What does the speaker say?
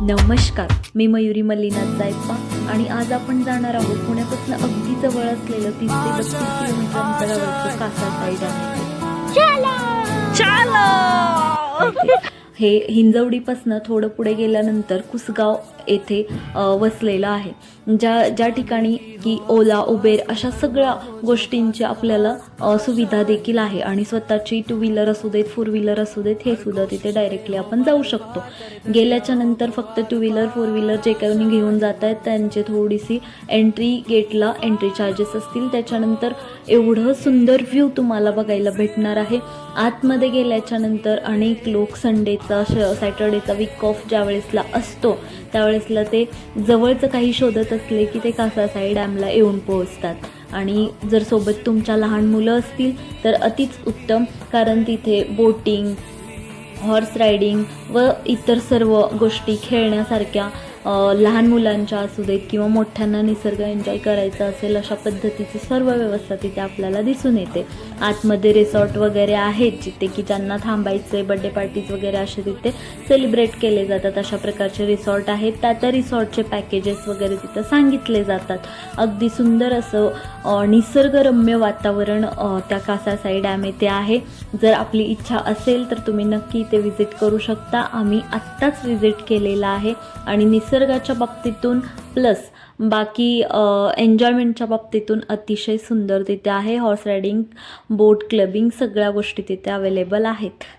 नमस्कार, मी मयुरी मल्लीनाथ जायप्पा आणि आज आपण जाणार आहोत पुण्यापासून अगदी जवळ असलेलं 30 ते 32 किलोमीटर अंतरावरचं कासा साईड आहे. हे हिंजवडीपासून थोडं पुढे गेल्यानंतर कुसगाव येथे वसलेलं आहे. ज्या ठिकाणी की ओला उबेर अशा सगळ्या गोष्टींची आपल्याला सुविधा देखील आहे आणि स्वतःची 2 व्हीलर असू देत 4 व्हीलर असू देत हे सुद्धा तिथे डायरेक्टली आपण जाऊ शकतो. गेल्याच्या नंतर फक्त 2 व्हीलर 4 व्हीलर जे काही घेऊन जात आहेत त्यांचे थोडीशी एंट्री गेटला एंट्री चार्जेस असतील. त्याच्यानंतर एवढं सुंदर व्ह्यू तुम्हाला बघायला भेटणार आहे. आतमध्ये गेल्याच्या नंतर अनेक लोक संडेचा सॅटर्डेचा वीक ऑफ ज्या वेळेसला असतो त्यावेळेसला ते जवळचं काही शोधत असले की ते कासासाई डॅमला येऊन पोहोचतात आणि जर सोबत तुमच्या लहान मुलं असतील तर अतिच उत्तम, कारण तिथे बोटिंग, हॉर्स रायडिंग व इतर सर्व गोष्टी खेळण्यासारख्या लहान मुलांच्या असू देत किंवा मोठ्यांना निसर्ग एन्जॉय करायचा असेल अशा पद्धतीची सर्व व्यवस्था तिथे आपल्याला दिसून येते. आतमध्ये रिसॉर्ट वगैरे आहेत जिथे की ज्यांना थांबायचे, बड्डे पार्टीज वगैरे असे तिथे सेलिब्रेट केले जातात अशा प्रकारचे रिसॉर्ट आहेत. त्या रिसॉर्टचे पॅकेजेस वगैरे तिथं सांगितले जातात. अगदी सुंदर असं निसर्गरम्य वातावरण त्या कासासाई डॅम येथे आहे. जर आपली इच्छा असेल तर तुम्ही नक्की इथे व्हिजिट करू शकता. आम्ही आत्ताच व्हिजिट केलेला आहे आणि निसर्गाच्या बाबतीतून प्लस बाकी एन्जॉयमेंटच्या बाबतीतून अतिशय सुंदर तिथे आहे. हॉर्स रायडिंग, बोट क्लबिंग सगळ्या गोष्टी तिथे अवेलेबल आहेत.